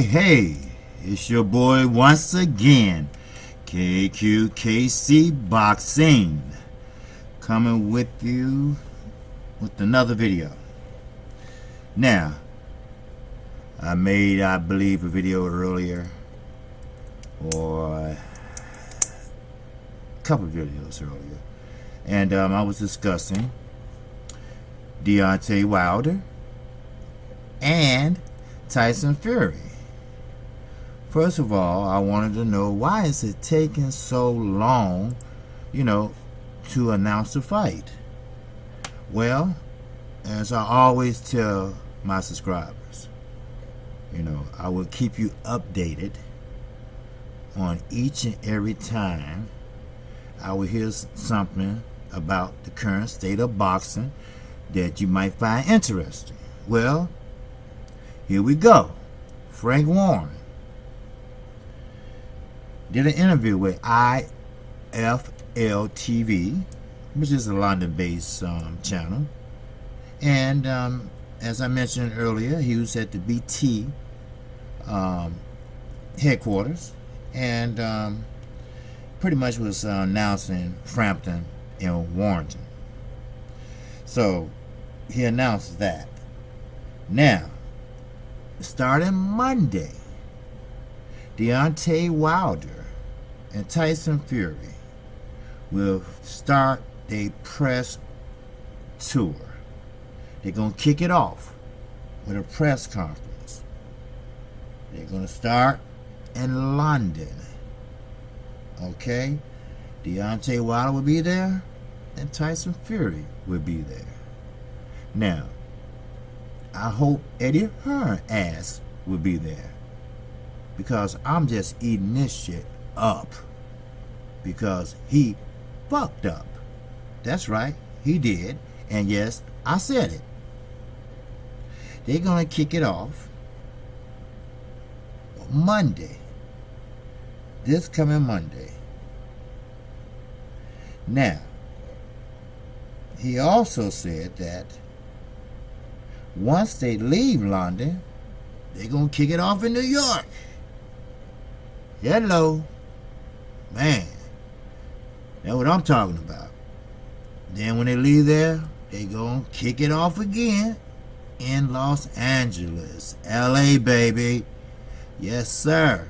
Hey, it's your boy once again, KQKC Boxing, coming with you with another video. Now, I made, I believe, a video earlier, or a couple of videos earlier, and I was discussing Deontay Wilder and Tyson Fury. First of all, I wanted to know, why is it taking so long, to announce the fight? Well, as I always tell my subscribers, I will keep you updated on each and every time I will hear something about the current state of boxing that you might find interesting. Well, here we go. Frank Warren did an interview with IFL TV, which is a London-based channel. And as I mentioned earlier, he was at the BT headquarters, and pretty much was announcing Frampton and Warrington. So he announced that. Now, starting Monday, Deontay Wilder and Tyson Fury will start their press tour. They're going to kick it off with a press conference. They're going to start in London. Okay? Deontay Wilder will be there, and Tyson Fury will be there. Now, I hope Eddie Hearn ass will be there, because I'm just eating this shit up, because he fucked up. That's right, he did, and yes, I said it. They're gonna kick it off Monday, this coming Monday. Now, he also said that once they leave London, they're going to kick it off in New York. Hello. Man, that's what I'm talking about. Then when they leave there, they're going to kick it off again in Los Angeles. LA, baby. Yes, sir.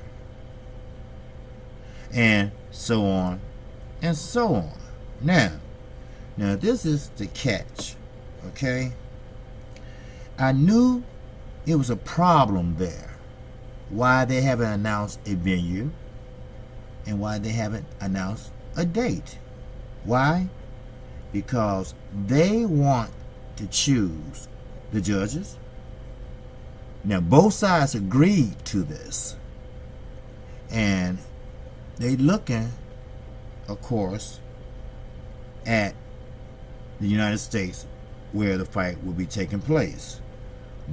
And so on and so on. Now this is the catch, okay? I knew it was a problem there, why they haven't announced a venue and why they haven't announced a date. Why? Because they want to choose the judges. Now, both sides agreed to this, and they looking, of course, at the United States, where the fight will be taking place.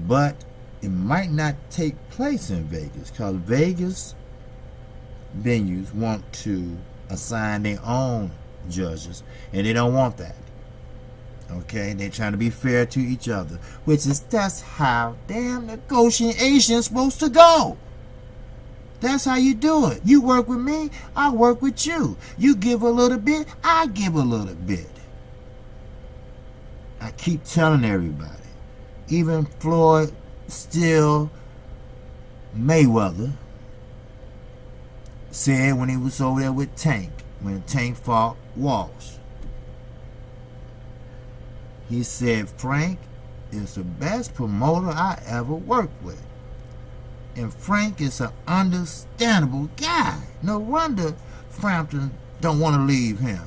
But it might not take place in Vegas, because Vegas venues want to assign their own judges, and they don't want that. Okay, they're trying to be fair to each other, that's how damn negotiation's supposed to go. That's how you do it. You work with me, I work with you. You give a little bit, I give a little bit. I keep telling everybody, even Floyd Still Mayweather said when he was over there with Tank, when Tank fought Walsh, he said Frank is the best promoter I ever worked with. And Frank is an understandable guy. No wonder Frampton don't want to leave him.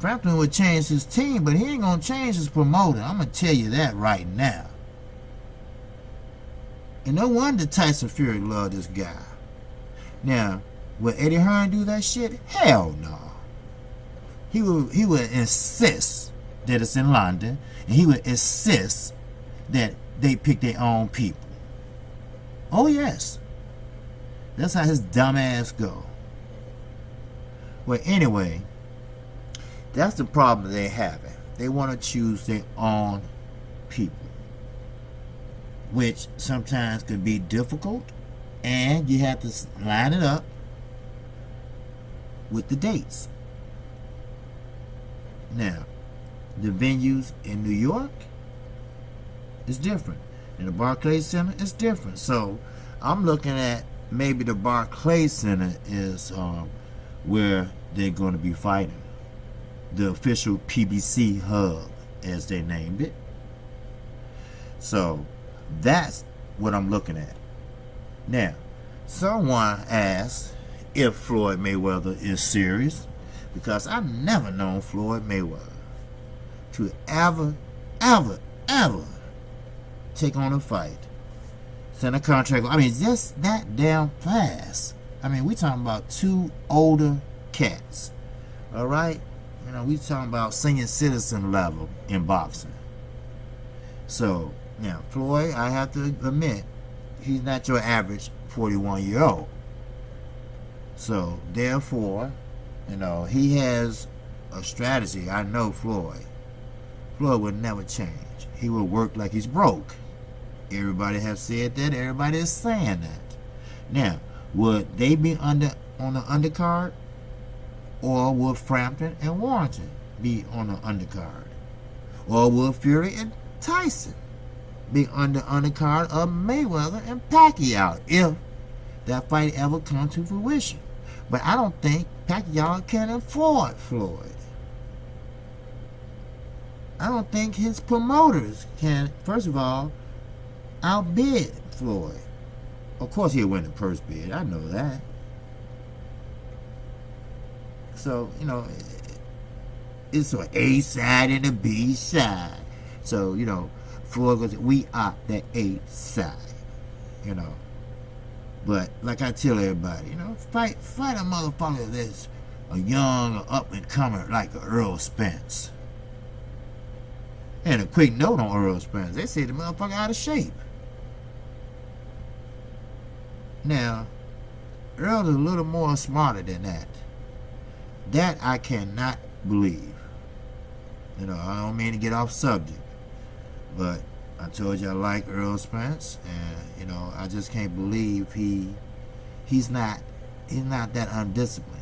Frampton would change his team, but he ain't gonna change his promoter. I'm gonna tell you that right now. And no wonder Tyson Fury loved this guy. Now, would Eddie Hearn do that shit? Hell no. He would insist that it's in London, and he would insist that they pick their own people. Oh yes. That's how his dumb ass go. Well, anyway, that's the problem they're having. They want to choose their own people, which sometimes can be difficult, and you have to line it up with the dates. Now, the venues in New York is different, and the Barclays Center is different. So I'm looking at maybe the Barclays Center is where they're going to be fighting, the official PBC hub, as they named it. So that's what I'm looking at. Now, someone asked if Floyd Mayweather is serious, because I've never known Floyd Mayweather to ever take on a fight, send a contract. I mean, just that damn fast. I mean, we talking about two older cats, all right? You know, we talking about senior citizen level in boxing. So, now, Floyd, I have to admit, he's not your average 41-year-old. So, therefore, you know, he has a strategy. I know Floyd. Floyd would never change. He would work like he's broke. Everybody has said that. Everybody is saying that. Now, would they be on the undercard, or would Frampton and Warrington be on the undercard, or would Fury and Tyson be on the undercard of Mayweather and Pacquiao if that fight ever comes to fruition? But I don't think Pacquiao can afford Floyd. I don't think his promoters can, first of all, outbid Floyd. Of course he'll win the purse bid. I know that. So, you know, it's an A side and a B side. So, you know, Floyd goes, we are the A side. You know. But like I tell everybody, you know, fight a motherfucker that's a young up and comer like a Earl Spence. And a quick note on Earl Spence, they say the motherfucker out of shape. Now, Earl is a little more smarter than that. That I cannot believe. You know, I don't mean to get off subject, but I told you I like Earl Spence, and you know, I just can't believe he's not that undisciplined.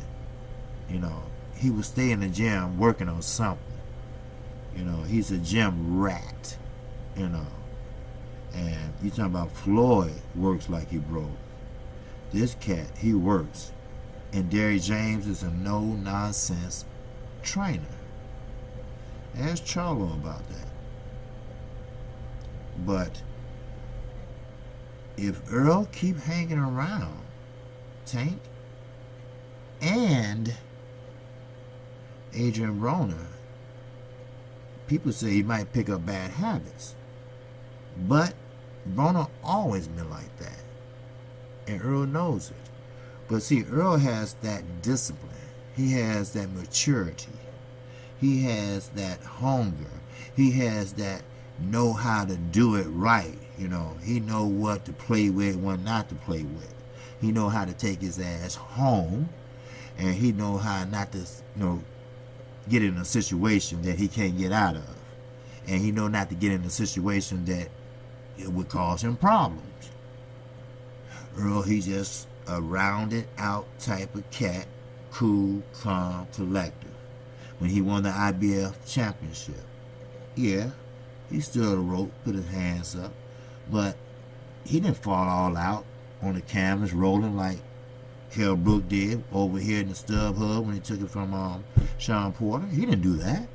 You know, he would stay in the gym working on something. You know, he's a gym rat. You know, and you talking about Floyd works like he broke. This cat, he works, and Derrick James is a no-nonsense trainer. Ask Charlo about that. But if Earl keep hanging around Tank and Adrian Broner, people say he might pick up bad habits. But Broner always been like that. And Earl knows it. But see, Earl has that discipline. He has that maturity. He has that hunger. He has that know how to do it right. You know, he know what to play with, what not to play with. He know how to take his ass home, and he know how not to, you know, get in a situation that he can't get out of, and he know not to get in a situation that it would cause him problems. Earl, he just a rounded out type of cat, cool, calm, collective. When he won the IBF championship, yeah, he stood the rope, put his hands up, but he didn't fall all out on the canvas rolling like Kell Brook did over here in the Stub Hub when he took it from Sean Porter. He didn't do that.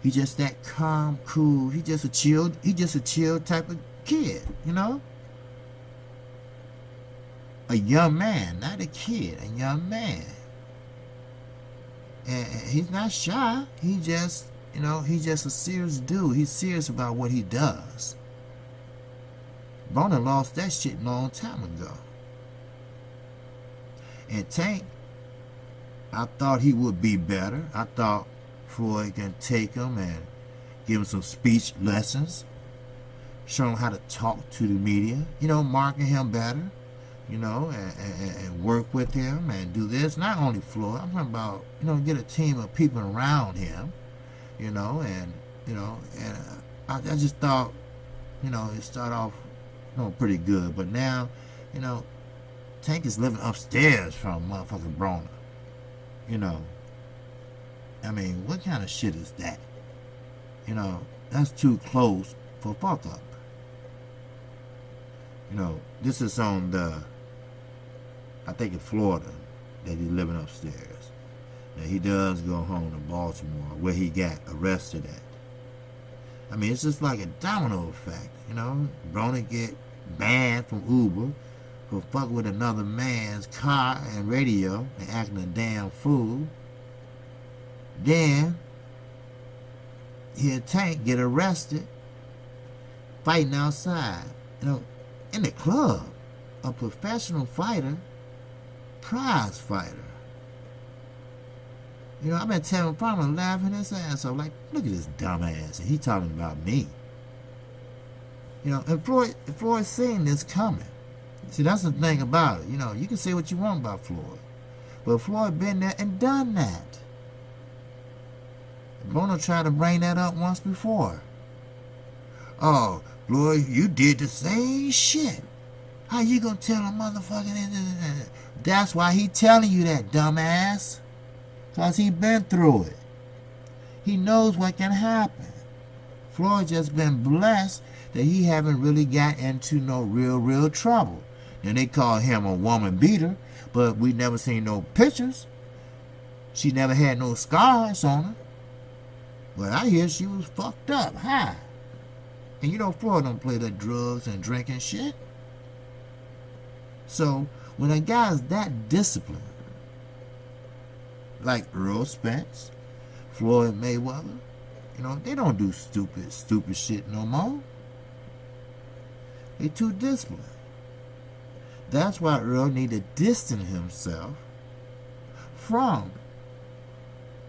He just that calm, cool. He just a chill type of kid, you know? A young man, not a kid, a young man. And he's not shy. He just, he's just a serious dude. He's serious about what he does. Broner lost that shit a long time ago. And Tank, I thought he would be better. I thought Floyd can take him and give him some speech lessons, show him how to talk to the media, market him better, and work with him and do this. Not only Floyd, I'm talking about, get a team of people around him, and I just thought, it started off, pretty good. But now, Tank is living upstairs from motherfucking Broner. I mean, what kind of shit is that? That's too close for fuck up. This is on I think in Florida, that he's living upstairs. Now, he does go home to Baltimore, where he got arrested at. I mean, it's just like a domino effect, Broner get banned from Uber for fucking with another man's car and radio and acting a damn fool. Then, here Tank get arrested fighting outside, in the club. A professional fighter, prize fighter. I've been telling Palmer, laughing his ass off, like, look at this dumbass, and he talking about me. And Floyd seen this coming. See, that's the thing about it. You can say what you want about Floyd, but Floyd been there and done that. Broner tried to bring that up once before. Oh, Floyd, you did the same shit. How you gonna tell a motherfucker that? That's why he telling you that, dumbass. Cause he been through it. He knows what can happen. Floyd just been blessed that he haven't really got into no real trouble. And they call him a woman beater, but we never seen no pictures. She never had no scars on her. But I hear she was fucked up, high. And Floyd don't play that drugs and drinking shit. So, when a guy's that disciplined, like Earl Spence, Floyd Mayweather, they don't do stupid shit no more. They too disciplined. That's why Earl need to distance himself from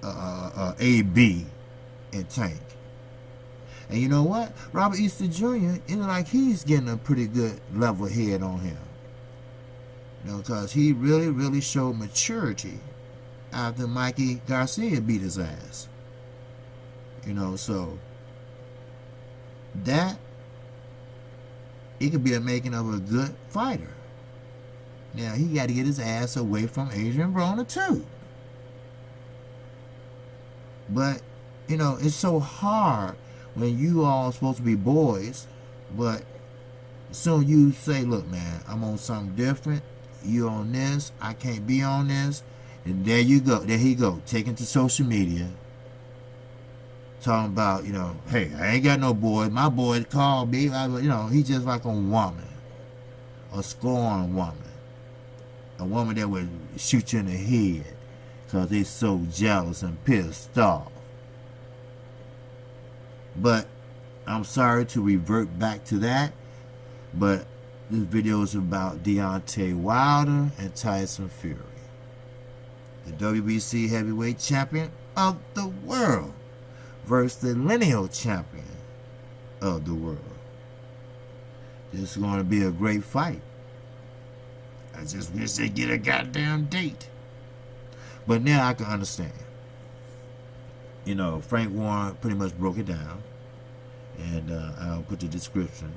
AB and Tank. And you know what? Robert Easter Jr., it's like he's getting a pretty good level head on him. Because he really showed maturity after Mikey Garcia beat his ass. So that, it could be a making of a good fighter. Now, he got to get his ass away from Adrian Broner, too. But, it's so hard when you all supposed to be boys, but soon you say, look, man, I'm on something different. You on this, I can't be on this. And there you go. There he go, taking to social media, talking about, hey, I ain't got no boys. My boys called me. He just like a woman, a scorned woman, a woman that would shoot you in the head because they so jealous and pissed off. But I'm sorry to revert back to that, but this video is about Deontay Wilder and Tyson Fury, the WBC heavyweight champion of the world versus the lineal champion of the world. This is going to be a great fight. I just wish they get a goddamn date. But now I can understand. Frank Warren pretty much broke it down. And I'll put the description.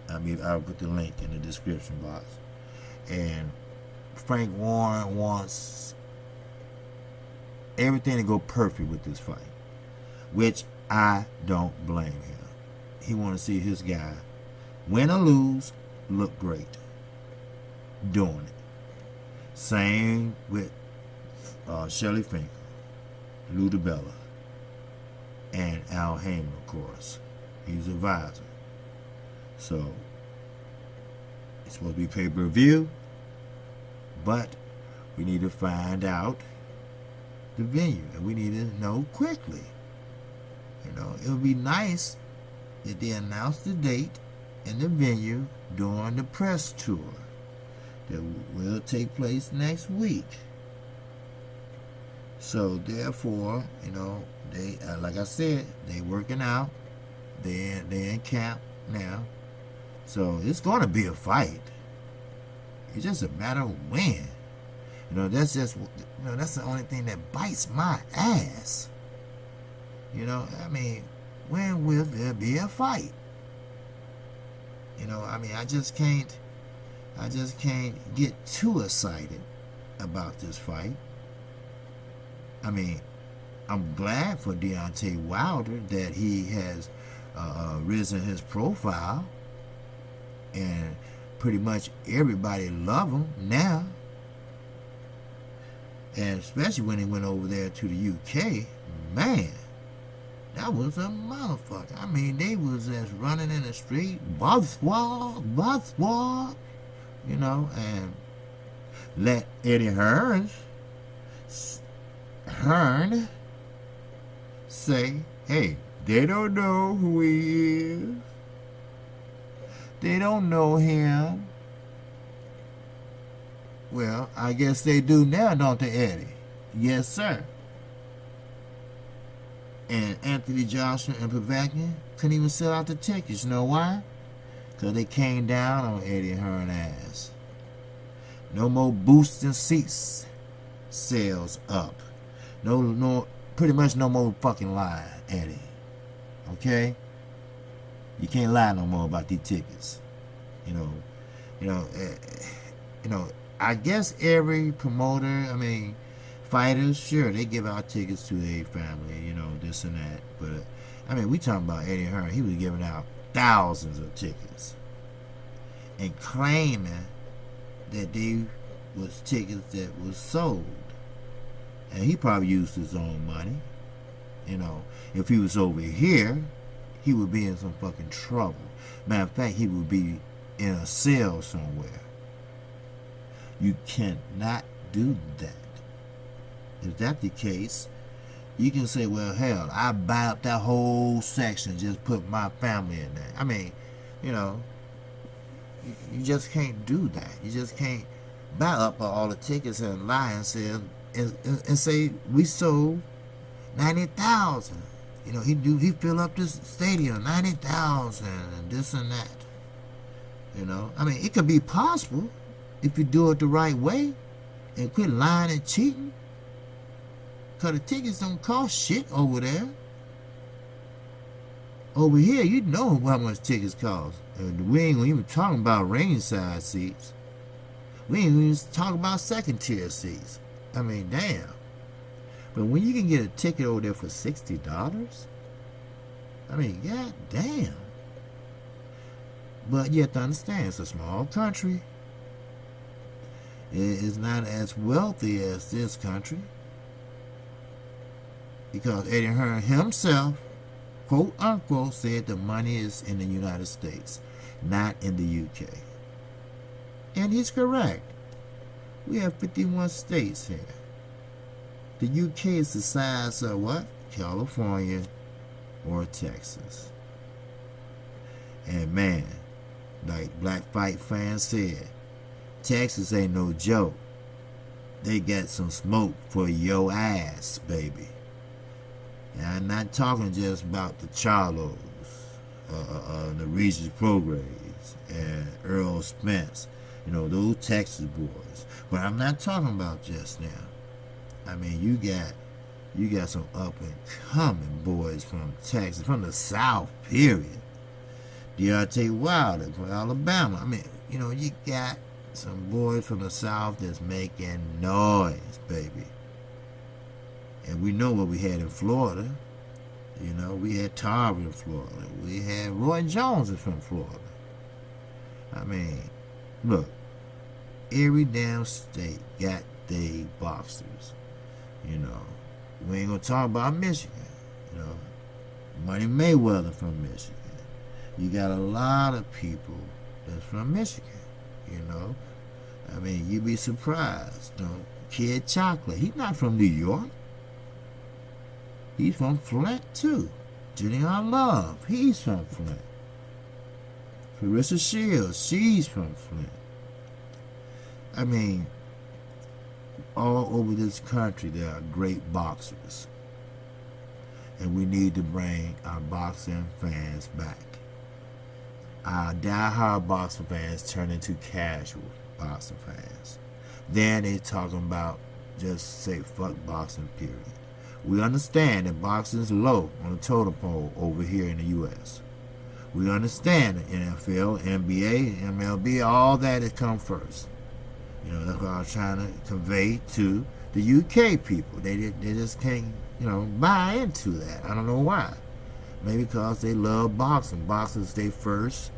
I'll put the link in the description box. And Frank Warren wants everything to go perfect with this fight, which I don't blame him. He want to see his guy, win or lose, look great doing it. Same with Shelly Finkel, Lou DiBella, and Al Haymon, of course. He's an advisor. So, it's supposed to be pay-per-view, but we need to find out the venue, and we need to know quickly. You know, it would be nice if they announce the date and the venue during the press tour that will take place next week. So therefore, you know, they like I said, they working out. They're in camp now. So it's going to be a fight. It's just a matter of when. You know, that's just, you know, that's the only thing that bites my ass. You know, I mean, when will there be a fight? You know, I mean, I just can't get too excited about this fight. I mean, I'm glad for Deontay Wilder that he has risen his profile, and pretty much everybody love him now. And especially when he went over there to the UK, man, that was a motherfucker. I mean, they was just running in the street, Buzzwalk, you know, and let Eddie Hearn say, hey, they don't know who he is. They don't know him. Well, I guess they do now, don't they, Eddie? Yes, sir. And Anthony Joshua and Povetkin couldn't even sell out the tickets. You know why? Because they came down on Eddie Hearn ass. No more boosting seats sales up. No, pretty much no more fucking lie, Eddie. Okay? You can't lie no more about these tickets. You know, I guess every promoter, I mean, fighters, sure, they give out tickets to their family, you know, this and that. But, I mean, we talking about Eddie Hearn. He was giving out thousands of tickets and claiming that they was tickets that was sold. And he probably used his own money. You know, if he was over here, he would be in some fucking trouble. Matter of fact, he would be in a cell somewhere. You cannot do that. If that's the case, you can say, well, hell, I buy up that whole section, just put my family in there. I mean, you know, you just can't do that. You just can't buy up all the tickets and lie and say we sold 90,000. You know, he fill up this stadium 90,000 and this and that. You know, I mean, it could be possible if you do it the right way and quit lying and cheating. Because the tickets don't cost shit over there. Over here, you know how much tickets cost. And we ain't even talking about ringside seats. We ain't even talking about second tier seats. I mean, damn. But when you can get a ticket over there for $60, I mean, god damn. But you have to understand, it's a small country. It is not as wealthy as this country. Because Eddie Hearn himself, quote unquote, said the money is in the United States, not in the UK. And he's correct. We have 51 states here. The UK is the size of what? California or Texas. And man, like Black Fight fans said, Texas ain't no joke. They got some smoke for your ass, baby. And I'm not talking just about the Charlos, the Regis Prograis, and Earl Spence. You know, those Texas boys. But I'm not talking about just now. I mean, you got some up and coming boys from Texas, from the South, period. Deontay Wilder from Alabama. I mean, you know, you got some boys from the South that's making noise, baby. And we know what we had in Florida. You know, we had Tarver in Florida. We had Roy Jones from Florida. I mean, look, every damn state got their boxers. You know, we ain't gonna talk about Michigan. You know, Money Mayweather from Michigan. You got a lot of people that's from Michigan. You know, I mean, you'd be surprised. You know, Kid Chocolate, he's not from New York. He's from Flint too. Julian Love, he's from Flint. Clarissa Shields, she's from Flint. I mean, all over this country there are great boxers. And we need to bring our boxing fans back. Our die-hard boxing fans turn into casual boxing fans. Then they talking about just say fuck boxing, period. We understand that boxing is low on the totem pole over here in the U.S. We understand that NFL, NBA, MLB, all that has come first. You know, that's what I was trying to convey to the UK people. They just can't, buy into that. I don't know why. Maybe because they love boxing. Boxing is their first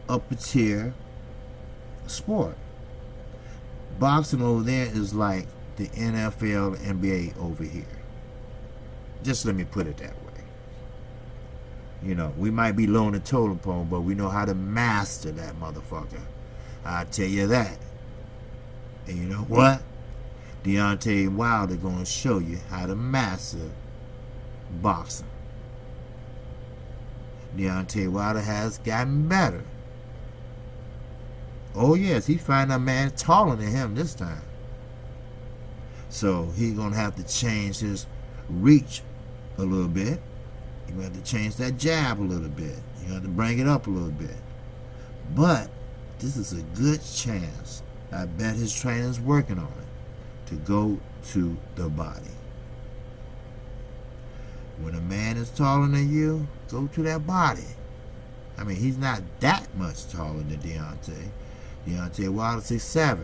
upper tier sport. Boxing over there is like the NFL, NBA over here. Just let me put it that way. We might be low on the totem pole, but we know how to master that motherfucker. I'll tell you that. And you know what? Deontay Wilder going to show you how to master boxing. Deontay Wilder has gotten better. Oh yes, he find a man taller than him this time. So he's going to have to change his reach a little bit. You're going to have to change that jab a little bit. You're going to have to bring it up a little bit. But this is a good chance. I bet his trainer's working on it to go to the body. When a man is taller than you, go to that body. I mean, he's not that much taller than Deontay. Deontay Wilder 6'7".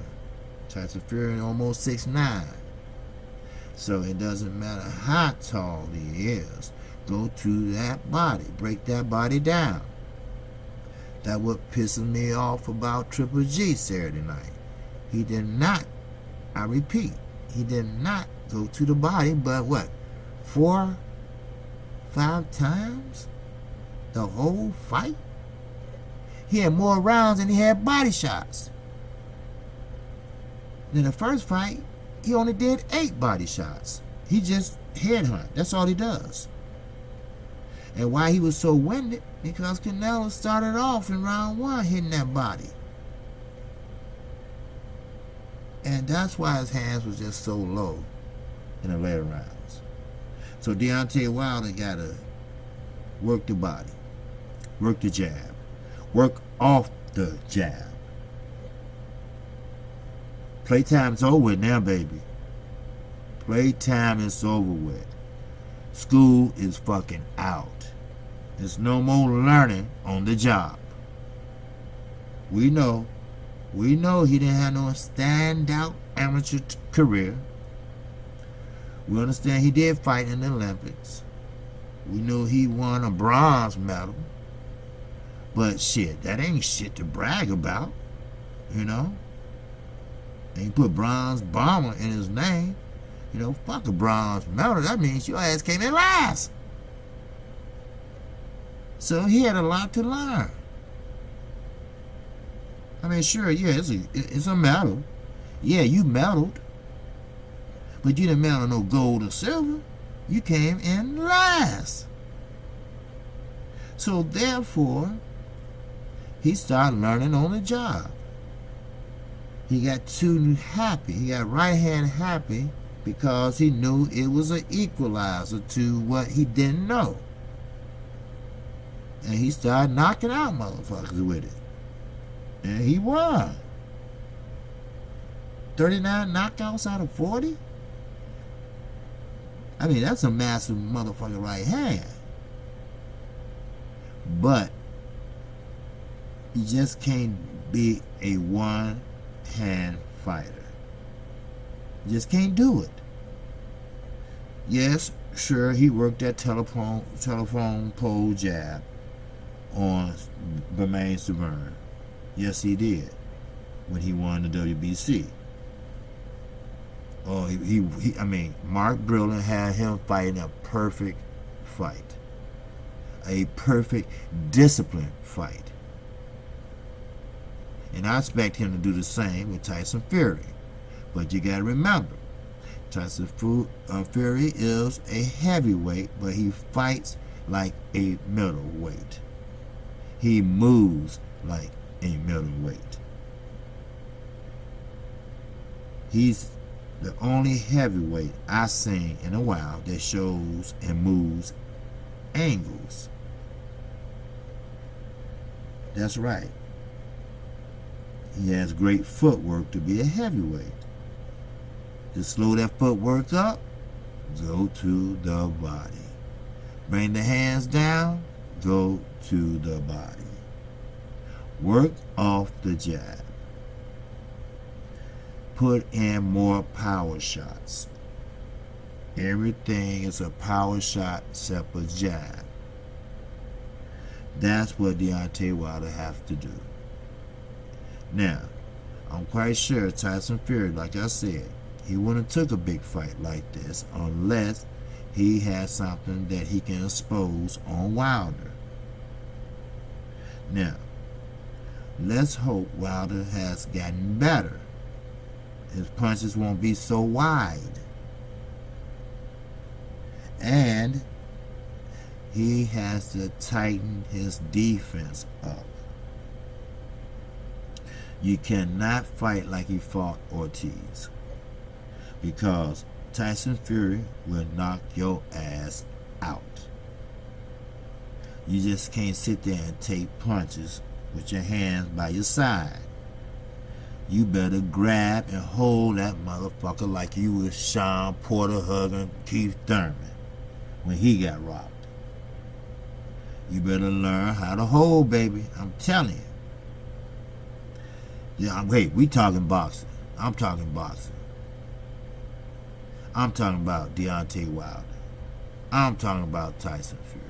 Tyson Fury almost 6'9". So it doesn't matter how tall he is. Go to that body. Break that body down. That's what pisses me off about Triple G Saturday night. He did not, I repeat, he did not go to the body, but what? 4, 5 times? The whole fight? He had more rounds than he had body shots. In the first fight, he only did 8 body shots. He just headhunt. That's all he does. And why he was so winded? Because Canelo started off in round 1 hitting that body. And that's why his hands was just so low in the later rounds. So Deontay Wilder got to work the body, work the jab, work off the jab. Playtime's over with now, baby. Playtime is over with. School is fucking out. There's no more learning on the job. We know he didn't have no standout amateur career. We understand he did fight in the Olympics. We knew he won a bronze medal. But shit, that ain't shit to brag about, And he put bronze bomber in his name. Fuck a bronze medal. That means your ass came in last. So he had a lot to learn. I mean, sure, yeah, it's a medal. Yeah, you medaled. But you didn't medal no gold or silver. You came in last. So therefore, he started learning on the job. He got too happy. He got right hand happy because he knew it was an equalizer to what he didn't know. And he started knocking out motherfuckers with it. And he won. 39 knockouts out of 40? I mean, that's a massive motherfucking right hand. But you just can't be a one-hand fighter. You just can't do it. Yes, sure, he worked that telephone pole jab on Bermane Stiverne. Yes, he did. When he won the WBC. Oh, Mark Brillin had him fighting a perfect fight. A perfect disciplined fight. And I expect him to do the same with Tyson Fury. But you got to remember, Tyson Fury is a heavyweight, but he fights like a middleweight. He moves like a middleweight. He's the only heavyweight I've seen in a while that shows and moves angles. That's right. He has great footwork to be a heavyweight. To slow that footwork up, go to the body. Bring the hands down, go to the body. Work off the jab. Put in more power shots. Everything is a power shot except a jab. That's what Deontay Wilder has to do. Now, I'm quite sure Tyson Fury, like I said, he wouldn't have took a big fight like this unless he had something that he can expose on Wilder. Now, let's hope Wilder has gotten better. His punches won't be so wide. And he has to tighten his defense up. You cannot fight like he fought Ortiz, because Tyson Fury will knock your ass out. You just can't sit there and take punches with your hands by your side. You better grab and hold that motherfucker like you was Sean Porter hugging Keith Thurman when he got robbed. You better learn how to hold, baby. I'm telling you. Yeah, wait, we talking boxing. I'm talking boxing. I'm talking about Deontay Wilder. I'm talking about Tyson Fury.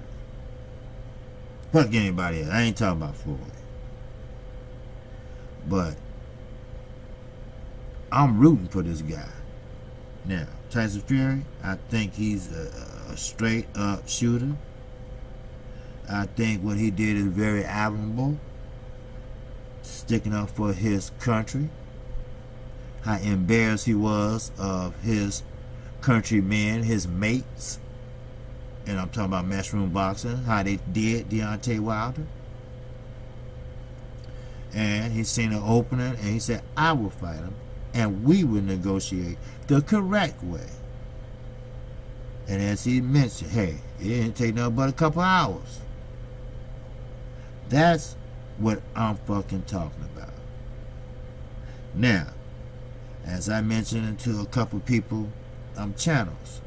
Fuck anybody else. I ain't talking about Floyd. But I'm rooting for this guy. Now, Tyson Fury, I think he's a straight up shooter. I think what he did is very admirable. Sticking up for his country. How embarrassed he was of his countrymen, his mates. And I'm talking about Matchroom Boxing. How they did Deontay Wilder. And he seen an opening and he said, I will fight him. And we will negotiate the correct way. And as he mentioned, hey, it didn't take nothing but a couple hours. That's what I'm fucking talking about. Now, as I mentioned to a couple people channels,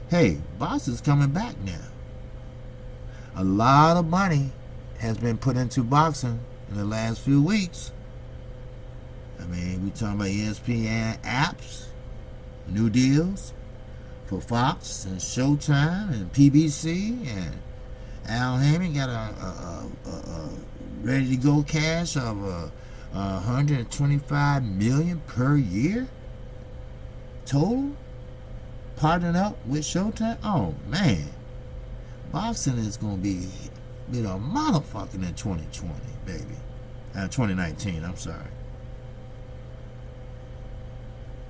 hey, boxing's coming back now. A lot of money has been put into boxing in the last few weeks. I mean, we talking about ESPN apps, new deals for Fox and Showtime and PBC, and Al Heyman got a ready to go cash of $125 million per year total, partnering up with Showtime. Oh man, boxing is gonna be a motherfucking in 2020, baby. 2019. I'm sorry.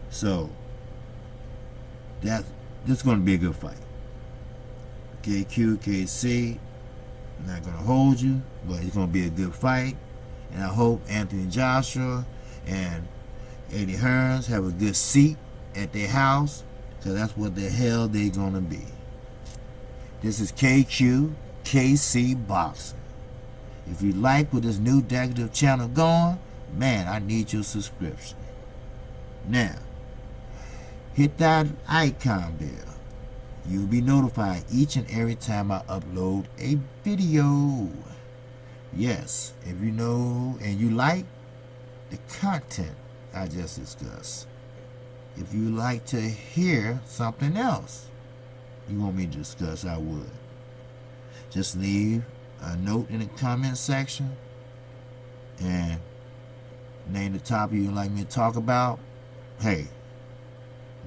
So this is going to be a good fight. KQ, KC, not going to hold you, but it's going to be a good fight. And I hope Anthony Joshua and Eddie Hearns have a good seat at their house, because that's what the hell they're going to be. This is KQ, KC Boxing. If you like what this new decorative channel going, man, I need your subscription. Now, hit that icon bell. You'll be notified each and every time I upload a video. Yes, if you know and you like the content I just discussed. If you like to hear something else you want me to discuss, I would. Just leave a note in the comment section and name the topic you'd like me to talk about. Hey,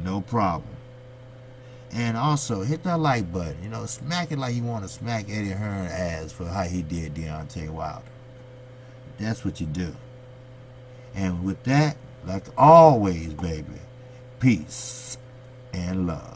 no problem. And also, hit that like button. Smack it like you want to smack Eddie Hearn's ass for how he did Deontay Wilder. That's what you do. And with that, like always, baby, peace. Peace and love.